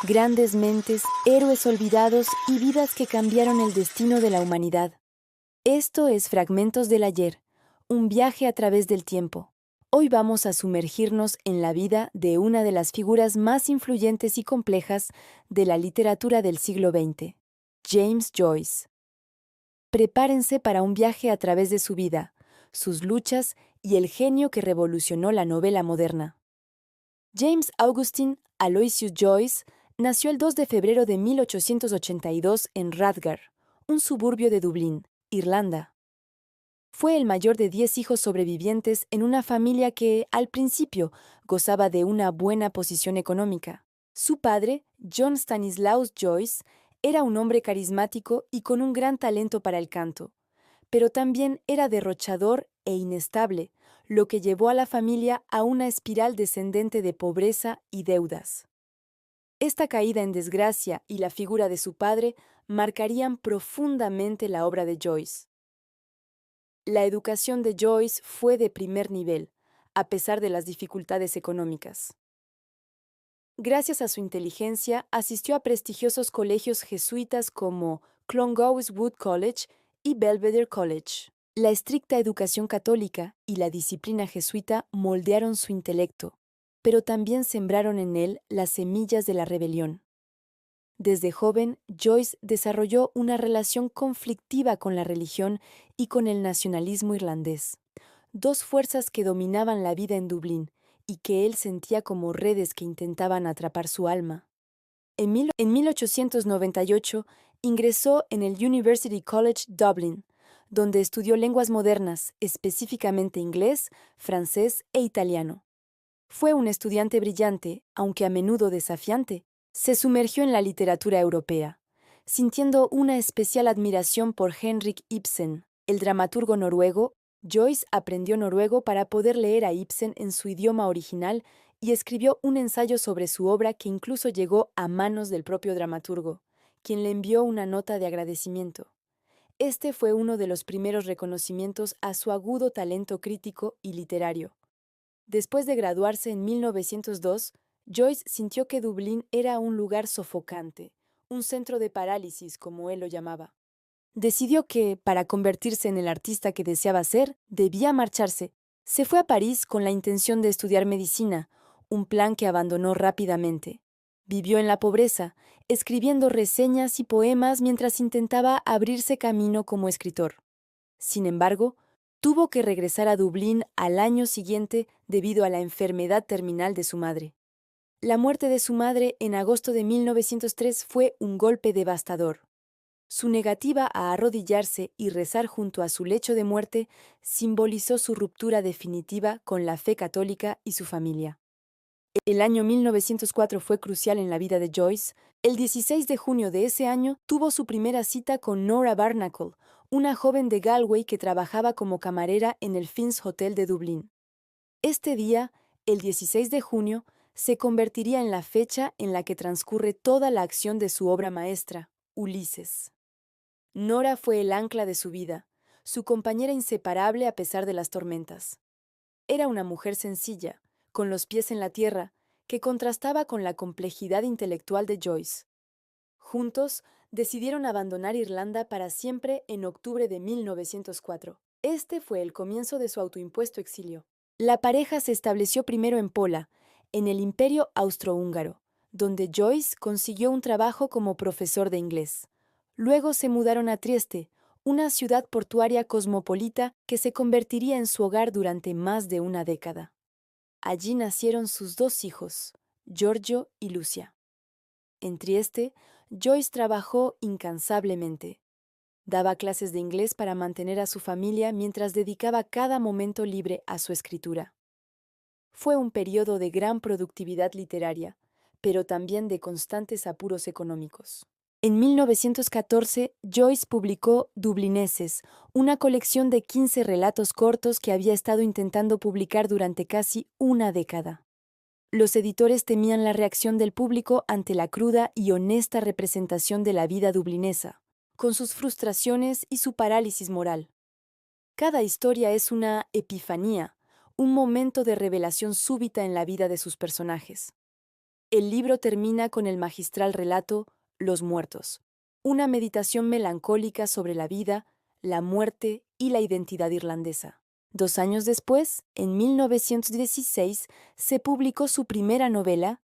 Grandes mentes, héroes olvidados y vidas que cambiaron el destino de la humanidad. Esto es Fragmentos del Ayer, un viaje a través del tiempo. Hoy vamos a sumergirnos en la vida de una de las figuras más influyentes y complejas de la literatura del siglo XX, James Joyce. Prepárense para un viaje a través de su vida, sus luchas y el genio que revolucionó la novela moderna. James Augustine Aloysius Joyce nació el 2 de febrero de 1882 en Radgar, un suburbio de Dublín, Irlanda. Fue el mayor de 10 hijos sobrevivientes en una familia que, al principio, gozaba de una buena posición económica. Su padre, John Stanislaus Joyce, era un hombre carismático y con un gran talento para el canto, pero también era derrochador e inestable, lo que llevó a la familia a una espiral descendente de pobreza y deudas. Esta caída en desgracia y la figura de su padre marcarían profundamente la obra de Joyce. La educación de Joyce fue de primer nivel, a pesar de las dificultades económicas. Gracias a su inteligencia, asistió a prestigiosos colegios jesuitas como Clongowes Wood College y Belvedere College. La estricta educación católica y la disciplina jesuita moldearon su intelecto, pero también sembraron en él las semillas de la rebelión. Desde joven, Joyce desarrolló una relación conflictiva con la religión y con el nacionalismo irlandés, dos fuerzas que dominaban la vida en Dublín y que él sentía como redes que intentaban atrapar su alma. En 1898 ingresó en el University College Dublin, donde estudió lenguas modernas, específicamente inglés, francés e italiano. Fue un estudiante brillante, aunque a menudo desafiante. Se sumergió en la literatura europea, sintiendo una especial admiración por Henrik Ibsen, el dramaturgo noruego. Joyce aprendió noruego para poder leer a Ibsen en su idioma original y escribió un ensayo sobre su obra que incluso llegó a manos del propio dramaturgo, quien le envió una nota de agradecimiento. Este fue uno de los primeros reconocimientos a su agudo talento crítico y literario. Después de graduarse en 1902, Joyce sintió que Dublín era un lugar sofocante, un centro de parálisis, como él lo llamaba. Decidió que, para convertirse en el artista que deseaba ser, debía marcharse. Se fue a París con la intención de estudiar medicina, un plan que abandonó rápidamente. Vivió en la pobreza, escribiendo reseñas y poemas mientras intentaba abrirse camino como escritor. Sin embargo, tuvo que regresar a Dublín al año siguiente debido a la enfermedad terminal de su madre. La muerte de su madre en agosto de 1903 fue un golpe devastador. Su negativa a arrodillarse y rezar junto a su lecho de muerte simbolizó su ruptura definitiva con la fe católica y su familia. El año 1904 fue crucial en la vida de Joyce. El 16 de junio de ese año tuvo su primera cita con Nora Barnacle, una joven de Galway que trabajaba como camarera en el Finn's Hotel de Dublín. Este día, el 16 de junio, se convertiría en la fecha en la que transcurre toda la acción de su obra maestra, Ulises. Nora fue el ancla de su vida, su compañera inseparable a pesar de las tormentas. Era una mujer sencilla, con los pies en la tierra, que contrastaba con la complejidad intelectual de Joyce. Juntos, decidieron abandonar Irlanda para siempre en octubre de 1904. Este fue el comienzo de su autoimpuesto exilio. La pareja se estableció primero en Pola, en el Imperio Austrohúngaro, donde Joyce consiguió un trabajo como profesor de inglés. Luego se mudaron a Trieste, una ciudad portuaria cosmopolita que se convertiría en su hogar durante más de una década. Allí nacieron sus dos hijos, Giorgio y Lucia. En Trieste, Joyce trabajó incansablemente. Daba clases de inglés para mantener a su familia mientras dedicaba cada momento libre a su escritura. Fue un periodo de gran productividad literaria, pero también de constantes apuros económicos. En 1914, Joyce publicó Dublineses, una colección de 15 relatos cortos que había estado intentando publicar durante casi una década. Los editores temían la reacción del público ante la cruda y honesta representación de la vida dublinesa, con sus frustraciones y su parálisis moral. Cada historia es una epifanía, un momento de revelación súbita en la vida de sus personajes. El libro termina con el magistral relato Los muertos, una meditación melancólica sobre la vida, la muerte y la identidad irlandesa. 2 años después, en 1916, se publicó su primera novela,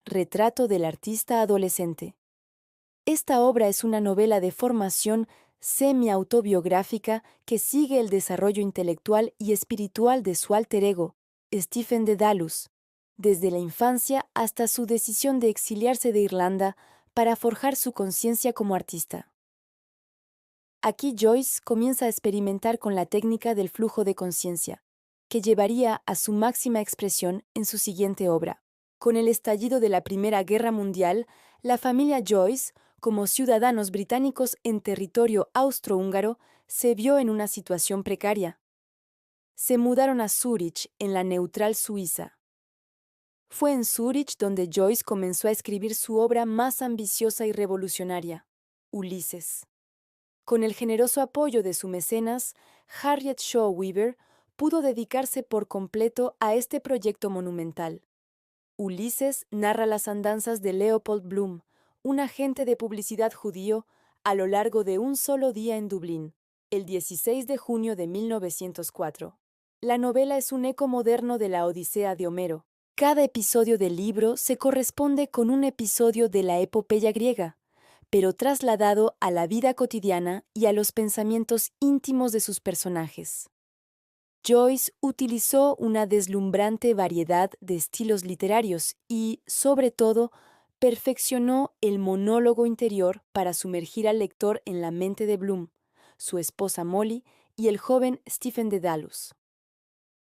Retrato del artista adolescente. Esta obra es una novela de formación semi-autobiográfica que sigue el desarrollo intelectual y espiritual de su alter ego, Stephen Dedalus, desde la infancia hasta su decisión de exiliarse de Irlanda para forjar su conciencia como artista. Aquí Joyce comienza a experimentar con la técnica del flujo de conciencia, que llevaría a su máxima expresión en su siguiente obra. Con el estallido de la Primera Guerra Mundial, la familia Joyce, como ciudadanos británicos en territorio austrohúngaro, se vio en una situación precaria. Se mudaron a Zúrich, en la neutral Suiza. Fue en Zúrich donde Joyce comenzó a escribir su obra más ambiciosa y revolucionaria, Ulises. Con el generoso apoyo de su mecenas, Harriet Shaw Weaver pudo dedicarse por completo a este proyecto monumental. Ulises narra las andanzas de Leopold Bloom, un agente de publicidad judío, a lo largo de un solo día en Dublín, el 16 de junio de 1904. La novela es un eco moderno de la Odisea de Homero. Cada episodio del libro se corresponde con un episodio de la epopeya griega, pero trasladado a la vida cotidiana y a los pensamientos íntimos de sus personajes. Joyce utilizó una deslumbrante variedad de estilos literarios y, sobre todo, perfeccionó el monólogo interior para sumergir al lector en la mente de Bloom, su esposa Molly y el joven Stephen Dedalus.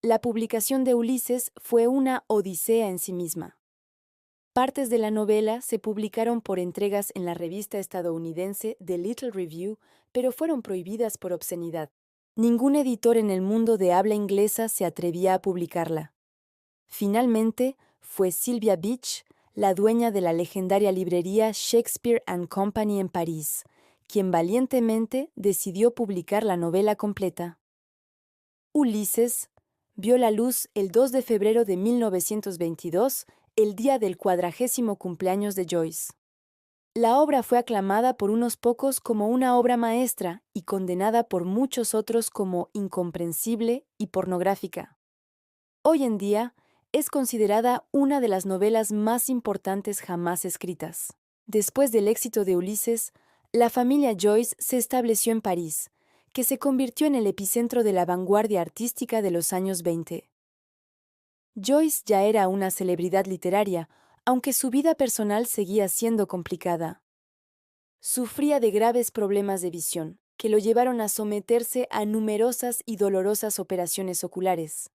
La publicación de Ulises fue una odisea en sí misma. Partes de la novela se publicaron por entregas en la revista estadounidense The Little Review, pero fueron prohibidas por obscenidad. Ningún editor en el mundo de habla inglesa se atrevía a publicarla. Finalmente, fue Sylvia Beach, la dueña de la legendaria librería Shakespeare and Company en París, quien valientemente decidió publicar la novela completa. Ulises vio la luz el 2 de febrero de 1922, el día del 40º cumpleaños de Joyce. La obra fue aclamada por unos pocos como una obra maestra y condenada por muchos otros como incomprensible y pornográfica. Hoy en día, es considerada una de las novelas más importantes jamás escritas. Después del éxito de Ulises, la familia Joyce se estableció en París, que se convirtió en el epicentro de la vanguardia artística de los años 20. Joyce ya era una celebridad literaria, aunque su vida personal seguía siendo complicada. Sufría de graves problemas de visión, que lo llevaron a someterse a numerosas y dolorosas operaciones oculares.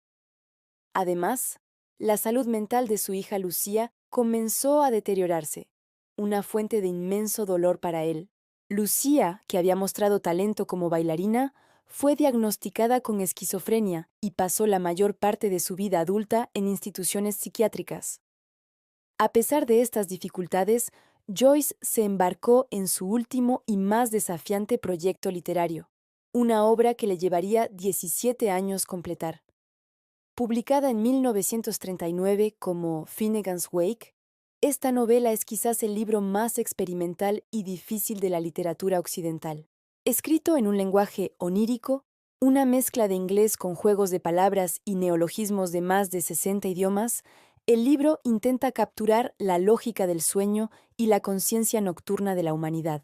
Además, la salud mental de su hija Lucía comenzó a deteriorarse, una fuente de inmenso dolor para él. Lucía, que había mostrado talento como bailarina, fue diagnosticada con esquizofrenia y pasó la mayor parte de su vida adulta en instituciones psiquiátricas. A pesar de estas dificultades, Joyce se embarcó en su último y más desafiante proyecto literario, una obra que le llevaría 17 años completar. Publicada en 1939 como Finnegan's Wake, esta novela es quizás el libro más experimental y difícil de la literatura occidental. Escrito en un lenguaje onírico, una mezcla de inglés con juegos de palabras y neologismos de más de 60 idiomas, el libro intenta capturar la lógica del sueño y la conciencia nocturna de la humanidad.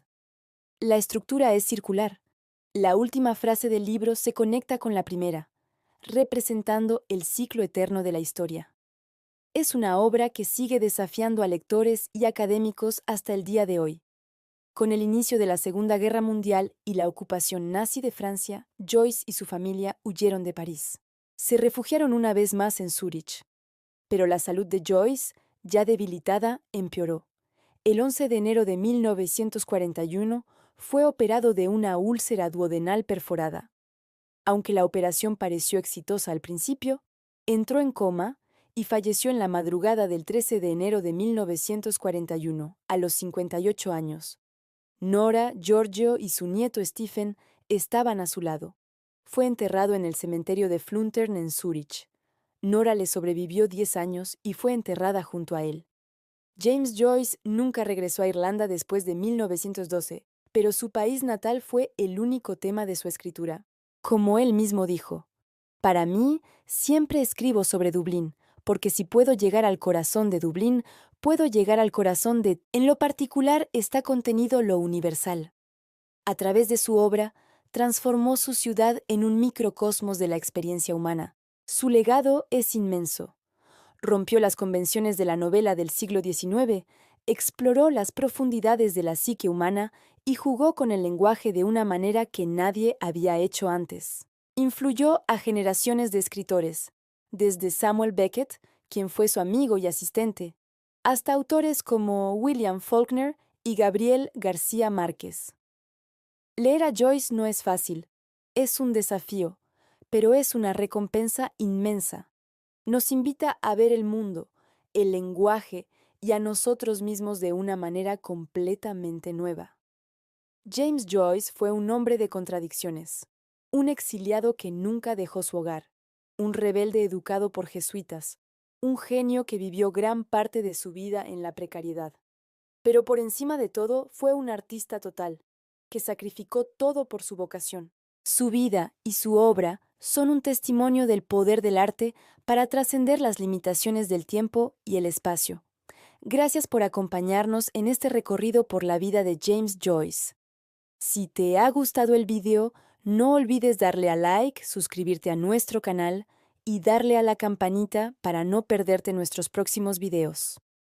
La estructura es circular. La última frase del libro se conecta con la primera, representando el ciclo eterno de la historia. Es una obra que sigue desafiando a lectores y académicos hasta el día de hoy. Con el inicio de la Segunda Guerra Mundial y la ocupación nazi de Francia, Joyce y su familia huyeron de París. Se refugiaron una vez más en Zúrich. Pero la salud de Joyce, ya debilitada, empeoró. El 11 de enero de 1941 fue operado de una úlcera duodenal perforada. Aunque la operación pareció exitosa al principio, entró en coma y falleció en la madrugada del 13 de enero de 1941, a los 58 años. Nora, Giorgio y su nieto Stephen estaban a su lado. Fue enterrado en el cementerio de Fluntern en Zúrich. Nora le sobrevivió 10 años y fue enterrada junto a él. James Joyce nunca regresó a Irlanda después de 1912, pero su país natal fue el único tema de su escritura. Como él mismo dijo, para mí, siempre escribo sobre Dublín, porque si puedo llegar al corazón de Dublín, puedo llegar al corazón de... En lo particular está contenido lo universal. A través de su obra, transformó su ciudad en un microcosmos de la experiencia humana. Su legado es inmenso. Rompió las convenciones de la novela del siglo XIX, exploró las profundidades de la psique humana y jugó con el lenguaje de una manera que nadie había hecho antes. Influyó a generaciones de escritores, desde Samuel Beckett, quien fue su amigo y asistente, hasta autores como William Faulkner y Gabriel García Márquez. Leer a Joyce no es fácil, es un desafío, pero es una recompensa inmensa. Nos invita a ver el mundo, el lenguaje y a nosotros mismos de una manera completamente nueva. James Joyce fue un hombre de contradicciones, un exiliado que nunca dejó su hogar, un rebelde educado por jesuitas, un genio que vivió gran parte de su vida en la precariedad. Pero por encima de todo fue un artista total, que sacrificó todo por su vocación. Su vida y su obra son un testimonio del poder del arte para trascender las limitaciones del tiempo y el espacio. Gracias por acompañarnos en este recorrido por la vida de James Joyce. Si te ha gustado el video, no olvides darle a like, suscribirte a nuestro canal y darle a la campanita para no perderte nuestros próximos videos.